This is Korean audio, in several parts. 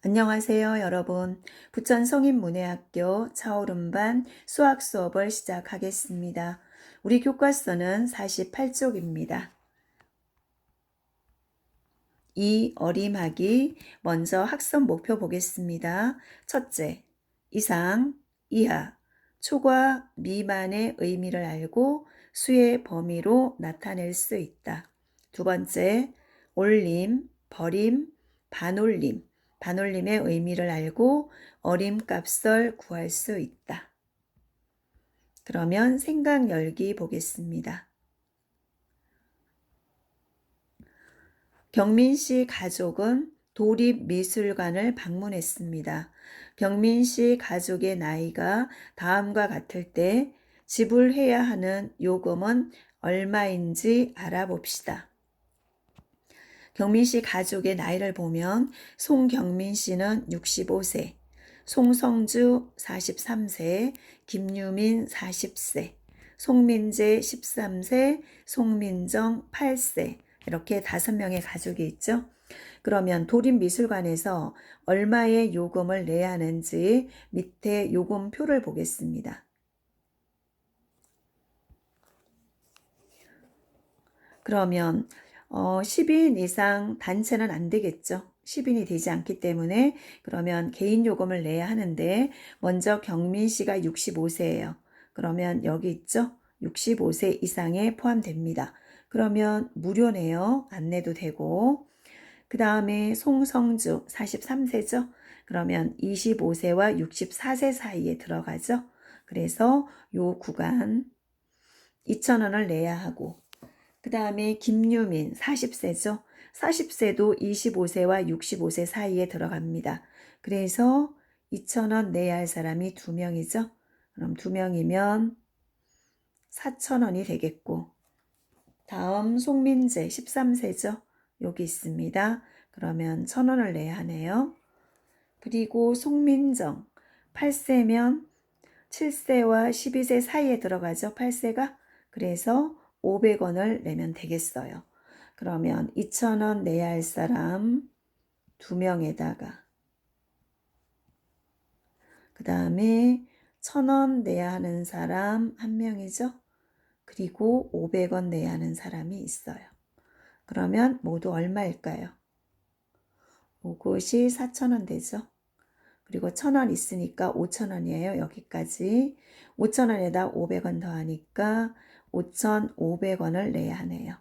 안녕하세요, 여러분. 부천 성인문예학교 차오름반 수학 수업을 시작하겠습니다. 우리 교과서는 48쪽입니다. 이 어림하기, 먼저 학습 목표 보겠습니다. 첫째, 이상, 이하, 초과, 미만의 의미를 알고 수의 범위로 나타낼 수 있다. 두 번째, 올림, 버림, 반올림, 반올림의 의미를 알고 어림값을 구할 수 있다. 그러면 생각 열기 보겠습니다. 경민 씨 가족은 도립미술관을 방문했습니다. 경민 씨 가족의 나이가 다음과 같을 때 지불해야 하는 요금은 얼마인지 알아봅시다. 경민 씨 가족의 나이를 보면 송경민 씨는 65세, 송성주 43세, 김유민 40세, 송민재 13세, 송민정 8세, 이렇게 5명의 가족이 있죠. 그러면 도립미술관에서 얼마의 요금을 내야 하는지 밑에 요금표를 보겠습니다. 그러면 10인 이상 단체는 안 되겠죠. 10인이 되지 않기 때문에 그러면 개인 요금을 내야 하는데 먼저 경민 씨가 65세예요. 그러면 여기 있죠. 65세 이상에 포함됩니다. 그러면 무료네요. 안 내도 되고. 그 다음에 송성주 43세죠. 그러면 25세와 64세 사이에 들어가죠. 그래서 요 구간 2,000원을 내야 하고, 그 다음에 김유민 40세죠. 40세도 25세와 65세 사이에 들어갑니다. 그래서 2,000원 내야 할 사람이 2명이죠. 그럼 2명이면 4,000원이 되겠고, 다음 송민재 13세죠. 여기 있습니다. 그러면 1,000원을 내야 하네요. 그리고 송민정 8세면 7세와 12세 사이에 들어가죠. 8세가. 그래서 500원을 내면 되겠어요. 그러면 2,000원 내야 할 사람 2명에다가 그 다음에 1,000원 내야 하는 사람 1명이죠. 그리고 500원 내야 하는 사람이 있어요. 그러면 모두 얼마일까요? 이것이 4,000원 되죠. 그리고 1,000원 있으니까 5,000원이에요. 여기까지. 5,000원에다 500원 더하니까 5,500원을 내야 하네요.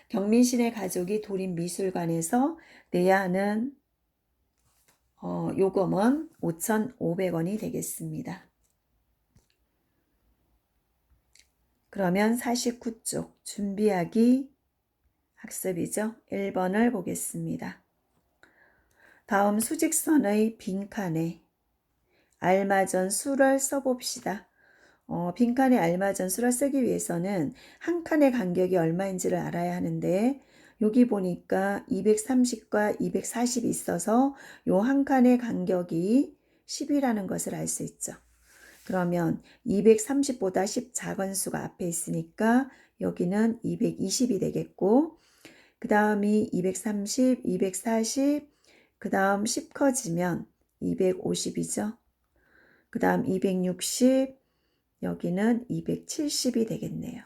경민신의 가족이 도립미술관에서 내야 하는 요금은 5,500원이 되겠습니다. 그러면 49쪽 준비하기 학습이죠. 1번을 보겠습니다. 다음 수직선의 빈칸에 알맞은 수를 써봅시다. 빈칸에 알맞은 수를 쓰기 위해서는 한 칸의 간격이 얼마인지를 알아야 하는데 여기 보니까 230과 240이 있어서 요 한 칸의 간격이 10이라는 것을 알 수 있죠. 그러면 230보다 10 작은 수가 앞에 있으니까 여기는 220이 되겠고 그 다음이 230, 240, 그 다음 10 커지면 250이죠. 그 다음 260, 여기는 270이 되겠네요.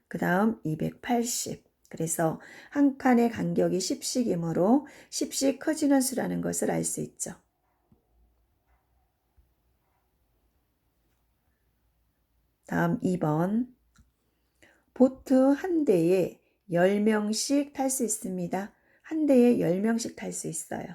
그 다음 280. 그래서 한 칸의 간격이 10씩이므로 10씩 커지는 수라는 것을 알 수 있죠. 다음 2번. 보트 한 대에 10명씩 탈 수 있습니다. 한 대에 10명씩 탈 수 있어요.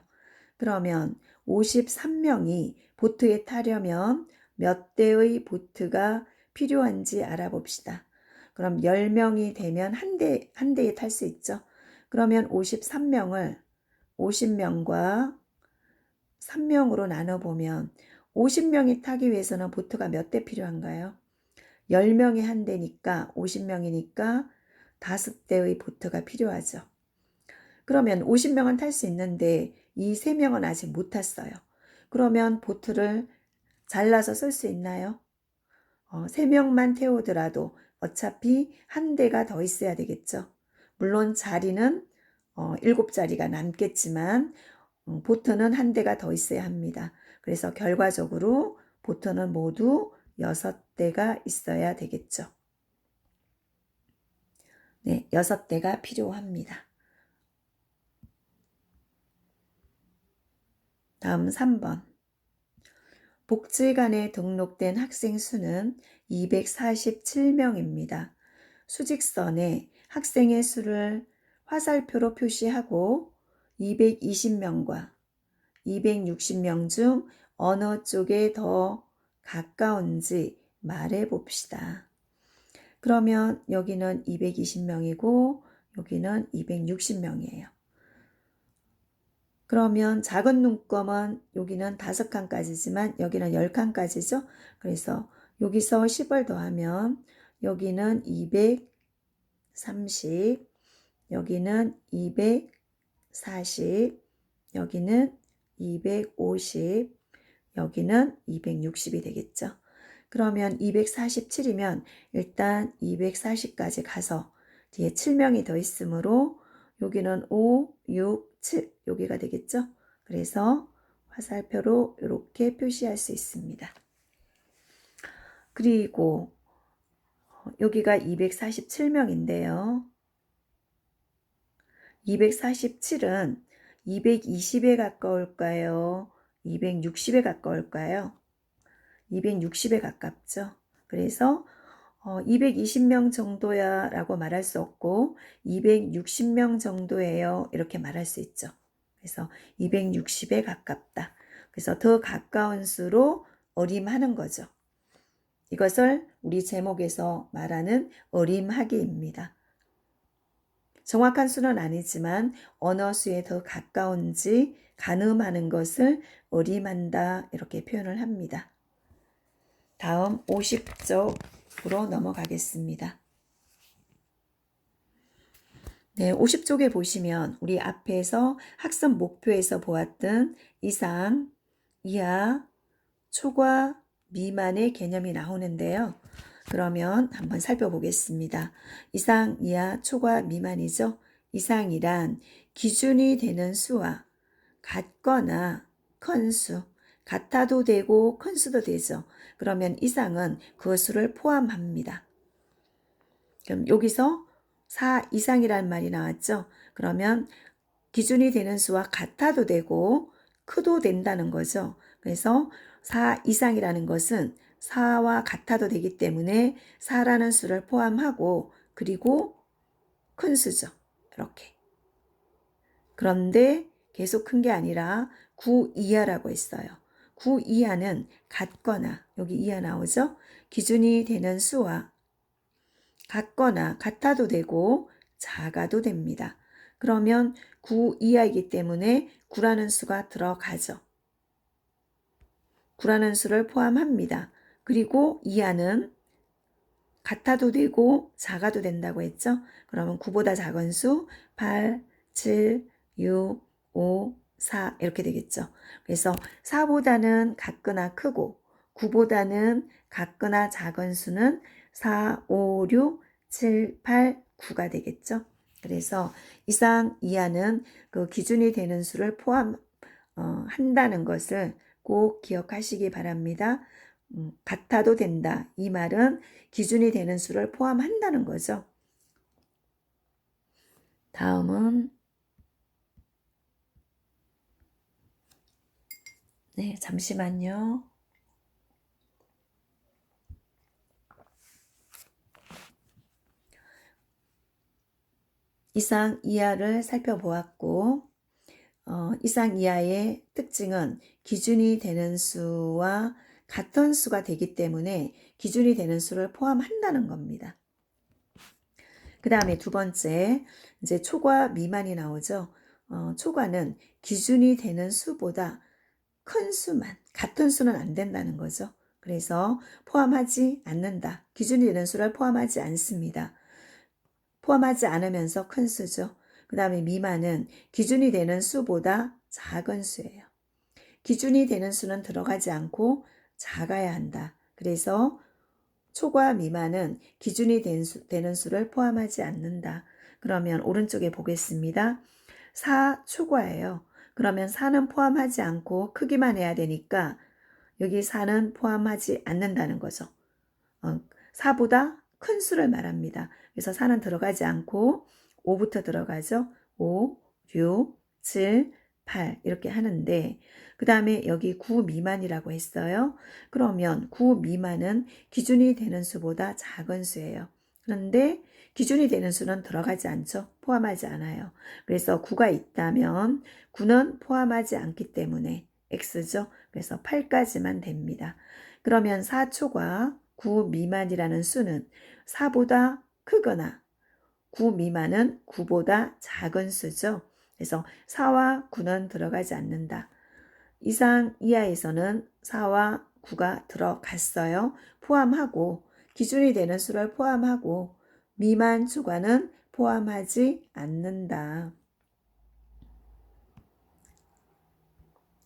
그러면 53명이 보트에 타려면 몇 대의 보트가 필요한지 알아봅시다. 그럼 10명이 되면 한 대에 탈 수 있죠. 그러면 53명을 50명과 3명으로 나눠보면 50명이 타기 위해서는 보트가 몇 대 필요한가요? 10명이 한 대니까 50명이니까 5대의 보트가 필요하죠. 그러면 50명은 탈 수 있는데 이 3명은 아직 못 탔어요. 그러면 보트를 잘라서 쓸 수 있나요? 3명만 태우더라도 어차피 한 대가 더 있어야 되겠죠. 물론 자리는 7자리가 남겠지만 보트는 한 대가 더 있어야 합니다. 그래서 결과적으로 보트는 모두 6대가 있어야 되겠죠. 네, 6대가 필요합니다. 다음 3번. 복지관에 등록된 학생 수는 247명입니다. 수직선에 학생의 수를 화살표로 표시하고 220명과 260명 중 어느 쪽에 더 가까운지 말해 봅시다. 그러면 여기는 220명이고 여기는 260명이에요. 그러면 작은 눈금은 여기는 5칸까지지만 여기는 10칸까지죠. 그래서 여기서 10을 더하면 여기는 230, 여기는 240, 여기는 250, 여기는 260이 되겠죠. 그러면 247이면 일단 240까지 가서 뒤에 7명이 더 있으므로 여기는 5, 6, 7 여기가 되겠죠. 그래서 화살표로 이렇게 표시할 수 있습니다. 그리고 여기가 247명인데요. 247은 220에 가까울까요? 260에 가까울까요? 260에 가깝죠. 그래서 220명 정도야 라고 말할 수 없고 260명 정도예요 이렇게 말할 수 있죠. 그래서 260에 가깝다. 그래서 더 가까운 수로 어림하는 거죠. 이것을 우리 제목에서 말하는 어림하기입니다. 정확한 수는 아니지만 어느 수에 더 가까운지 가늠하는 것을 어림한다 이렇게 표현을 합니다. 다음 50쪽으로 넘어가겠습니다. 네, 50쪽에 보시면 우리 앞에서 학습 목표에서 보았던 이상, 이하, 초과, 미만의 개념이 나오는데요. 그러면 한번 살펴보겠습니다. 이상, 이하, 초과, 미만이죠. 이상이란 기준이 되는 수와 같거나 큰 수, 같아도 되고 큰 수도 되죠. 그러면 이상은 그 수를 포함합니다. 그럼 여기서 4 이상이라는 말이 나왔죠. 그러면 기준이 되는 수와 같아도 되고 크도 된다는 거죠. 그래서 4 이상이라는 것은 4와 같아도 되기 때문에 4라는 수를 포함하고 그리고 큰 수죠. 이렇게. 그런데 계속 큰 게 아니라 9 이하라고 했어요. 9 이하는 같거나 여기 이하 나오죠? 기준이 되는 수와 같거나 같아도 되고 작아도 됩니다. 그러면 9 이하이기 때문에 9라는 수가 들어가죠. 9라는 수를 포함합니다. 그리고 이하는 같아도 되고 작아도 된다고 했죠. 그러면 9보다 작은 수 8, 7, 6, 5, 4 이렇게 되겠죠. 그래서 4보다는 같거나 크고 9보다는 같거나 작은 수는 4, 5, 6, 7, 8, 9가 되겠죠. 그래서 이상, 이하는 그 기준이 되는 수를 포함한다는 것을 꼭 기억하시기 바랍니다. 같아도 된다. 이 말은 기준이 되는 수를 포함한다는 거죠. 다음은 네, 잠시만요. 이상 이하를 살펴보았고 이상 이하의 특징은 기준이 되는 수와 같은 수가 되기 때문에 기준이 되는 수를 포함한다는 겁니다. 그 다음에 두 번째, 이제 초과 미만이 나오죠. 초과는 기준이 되는 수보다 큰 수만, 같은 수는 안 된다는 거죠. 그래서 포함하지 않는다. 기준이 되는 수를 포함하지 않습니다. 포함하지 않으면서 큰 수죠. 그 다음에 미만은 기준이 되는 수보다 작은 수예요. 기준이 되는 수는 들어가지 않고 작아야 한다. 그래서 초과 미만은 기준이 되는 수를 포함하지 않는다. 그러면 오른쪽에 보겠습니다. 4 초과예요. 그러면 4는 포함하지 않고 크기만 해야 되니까 여기 4는 포함하지 않는다는 거죠. 4보다 큰 수를 말합니다. 그래서 4는 들어가지 않고 5부터 들어가죠. 5, 6, 7, 8 이렇게 하는데 그 다음에 여기 9 미만이라고 했어요. 그러면 9 미만은 기준이 되는 수보다 작은 수예요. 그런데 기준이 되는 수는 들어가지 않죠. 포함하지 않아요. 그래서 9가 있다면 9는 포함하지 않기 때문에 X죠. 그래서 8까지만 됩니다. 그러면 4초과 9 미만이라는 수는 4보다 크거나 9 미만은 9보다 작은 수죠. 그래서 4와 9는 들어가지 않는다. 이상 이하에서는 4와 9가 들어갔어요. 포함하고 기준이 되는 수를 포함하고 미만 초과는 포함하지 않는다.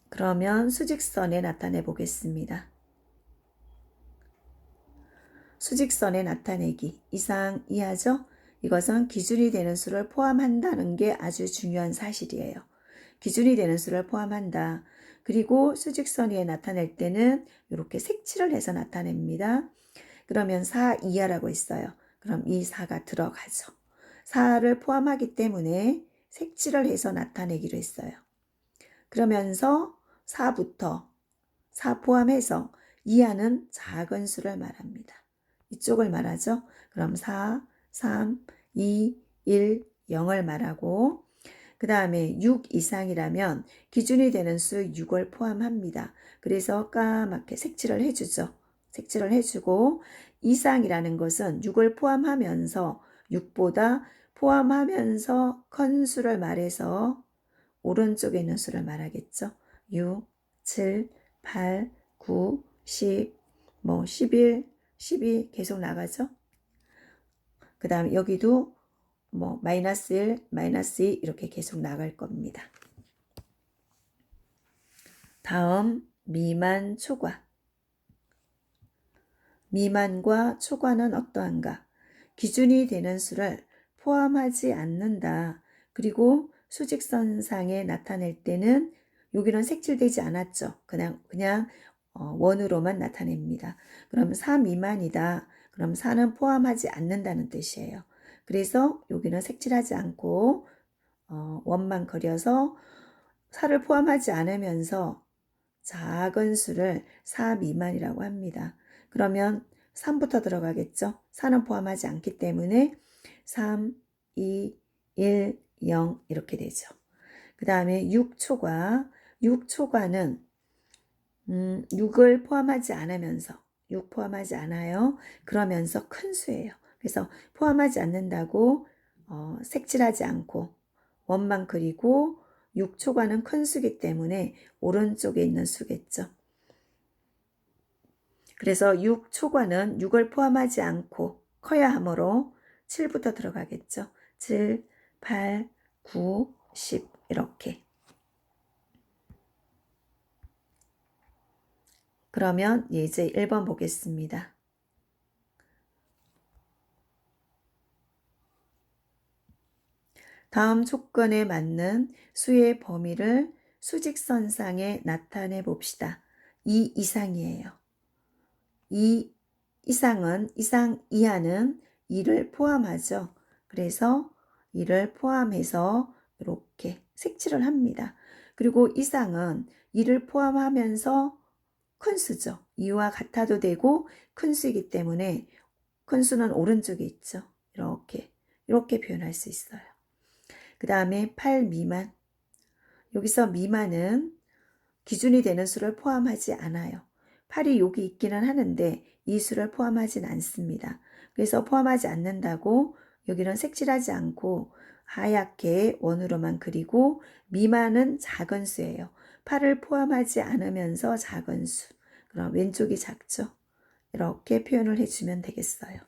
그러면 수직선에 나타내 보겠습니다. 수직선에 나타내기 이상 이하죠? 이것은 기준이 되는 수를 포함한다는 게 아주 중요한 사실이에요. 기준이 되는 수를 포함한다. 그리고 수직선 위에 나타낼 때는 이렇게 색칠을 해서 나타냅니다. 그러면 4 이하라고 했어요. 그럼 이 4가 들어가죠. 4를 포함하기 때문에 색칠을 해서 나타내기로 했어요. 그러면서 4부터 4 포함해서 이하는 작은 수를 말합니다. 이쪽을 말하죠. 그럼 4, 3, 2, 1, 0을 말하고 그 다음에 6 이상이라면 기준이 되는 수 6을 포함합니다. 그래서 까맣게 색칠을 해주죠. 색칠을 해주고 이상이라는 것은 6을 포함하면서 6보다 포함하면서 큰 수를 말해서 오른쪽에 있는 수를 말하겠죠. 6, 7, 8, 9, 10, 11, 12 계속 나가죠. 그 다음에 여기도 마이너스 1, 마이너스 2 이렇게 계속 나갈 겁니다. 다음 미만 초과. 미만과 초과는 어떠한가? 기준이 되는 수를 포함하지 않는다. 그리고 수직선상에 나타낼 때는 여기는 색칠되지 않았죠. 그냥 원으로만 나타냅니다. 그럼 4 미만이다. 그럼 4는 포함하지 않는다는 뜻이에요. 그래서 여기는 색칠하지 않고 원만 그려서 4를 포함하지 않으면서 작은 수를 4 미만이라고 합니다. 그러면 3부터 들어가겠죠. 4는 포함하지 않기 때문에 3, 2, 1, 0 이렇게 되죠. 그 다음에 6초과. 6초과는 6을 포함하지 않으면서 6 포함하지 않아요. 그러면서 큰 수예요. 그래서 포함하지 않는다고 색칠하지 않고 원만 그리고 6초과는 큰 수기 때문에 오른쪽에 있는 수겠죠. 그래서 6초과는 6을 포함하지 않고 커야 하므로 7부터 들어가겠죠. 7, 8, 9, 10 이렇게. 그러면 이제 1번 보겠습니다. 다음 조건에 맞는 수의 범위를 수직선상에 나타내 봅시다. 2 이상이에요. 2 이상 이하는 2를 포함하죠. 그래서 2를 포함해서 이렇게 색칠을 합니다. 그리고 이상은 2를 포함하면서 큰 수죠. 2와 같아도 되고 큰 수이기 때문에 큰 수는 오른쪽에 있죠. 이렇게 표현할 수 있어요. 그 다음에 8 미만. 여기서 미만은 기준이 되는 수를 포함하지 않아요. 8이 여기 있기는 하는데 이 수를 포함하진 않습니다. 그래서 포함하지 않는다고 여기는 색칠하지 않고 하얗게 원으로만 그리고 미만은 작은 수예요. 8을 포함하지 않으면서 작은 수. 그럼 왼쪽이 작죠? 이렇게 표현을 해주면 되겠어요.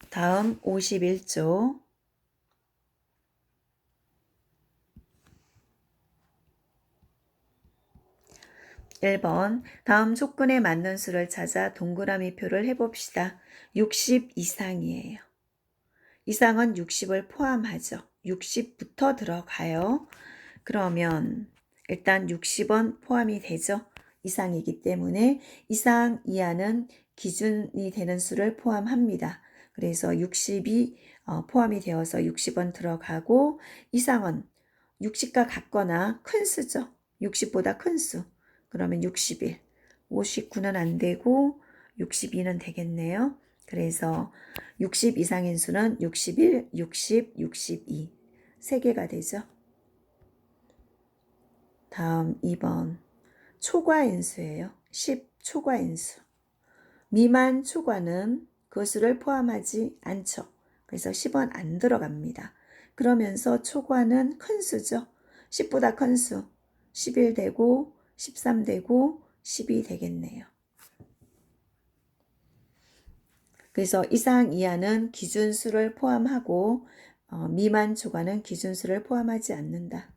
다음 51조. 1번. 다음 조건에 맞는 수를 찾아 동그라미 표를 해봅시다. 60 이상이에요. 이상은 60을 포함하죠. 60부터 들어가요. 그러면 일단 60은 포함이 되죠. 이상이기 때문에 이상 이하는 기준이 되는 수를 포함합니다. 그래서 60이 포함이 되어서 60은 들어가고 이상은 60과 같거나 큰 수죠. 60보다 큰 수. 그러면 61. 59는 안 되고 62는 되겠네요. 그래서 60 이상인 수는 61, 60, 62. 3개가 되죠. 다음 2번. 초과인수예요. 10 초과인수. 미만 초과는 그 수를 포함하지 않죠. 그래서 10은 안 들어갑니다. 그러면서 초과는 큰 수죠. 10보다 큰 수. 11 되고 13 되고 12 되겠네요. 그래서 이상 이하는 기준수를 포함하고 미만 초과는 기준수를 포함하지 않는다.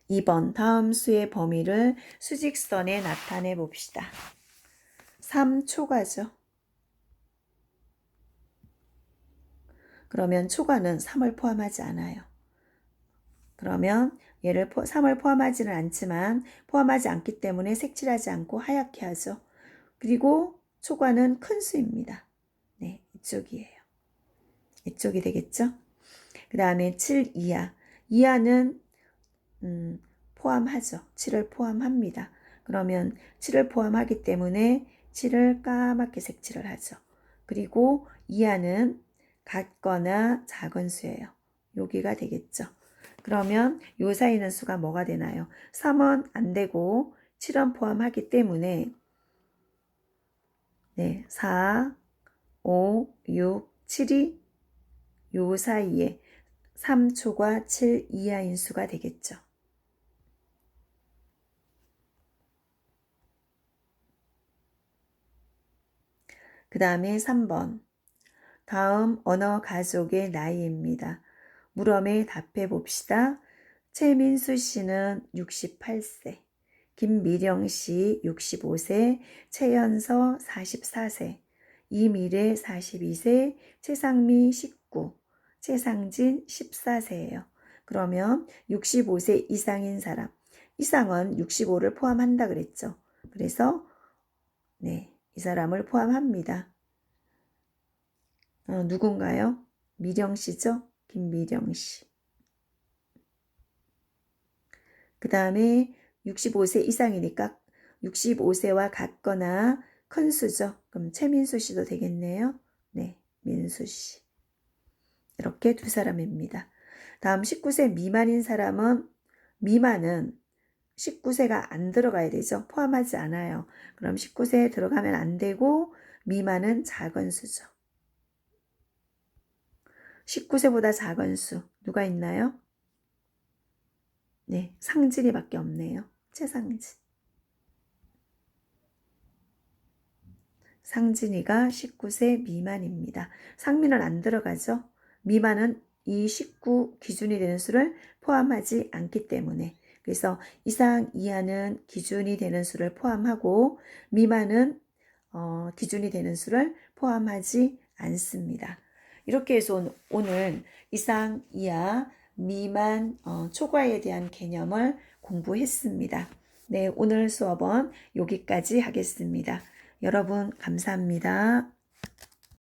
2번 다음 수의 범위를 수직선에 나타내 봅시다. 3 초과죠. 그러면 초과는 3을 포함하지 않아요. 그러면 얘를 3을 포함하지는 않지만 포함하지 않기 때문에 색칠하지 않고 하얗게 하죠. 그리고 초과는 큰 수입니다. 네, 이쪽이에요. 이쪽이 되겠죠? 그 다음에 7 이하. 이하는 포함하죠. 7을 포함합니다. 그러면 7을 포함하기 때문에 7을 까맣게 색칠을 하죠. 그리고 이하는 같거나 작은 수예요. 여기가 되겠죠. 그러면 요 사이는 수가 뭐가 되나요? 3은 안 되고 7은 포함하기 때문에 네, 4, 5, 6, 7이 요 사이에 3초과 7 이하인 수가 되겠죠. 그 다음에 3번. 다음 언어 가족의 나이입니다. 물음에 답해 봅시다. 최민수 씨는 68세, 김미령 씨 65세, 최연서 44세, 이미래 42세, 최상미 19, 최상진 14세예요. 그러면 65세 이상인 사람, 이상은 65를 포함한다 그랬죠. 그래서 네, 이 사람을 포함합니다. 누군가요? 미령 씨죠? 김미령 씨. 그 다음에 65세 이상이니까 65세와 같거나 큰 수죠. 그럼 최민수 씨도 되겠네요. 네, 민수 씨. 이렇게 두 사람입니다. 다음 19세 미만인 사람은 미만은 19세가 안 들어가야 되죠. 포함하지 않아요. 그럼 19세에 들어가면 안 되고 미만은 작은 수죠. 19세보다 작은 수 누가 있나요? 네, 상진이밖에 없네요. 최상진. 상진이가 19세 미만입니다. 상민은 안 들어가죠. 미만은 이 19 기준이 되는 수를 포함하지 않기 때문에 그래서 이상 이하는 기준이 되는 수를 포함하고 미만은 기준이 되는 수를 포함하지 않습니다. 이렇게 해서 오늘 이상 이하 미만 초과에 대한 개념을 공부했습니다. 네, 오늘 수업은 여기까지 하겠습니다. 여러분 감사합니다.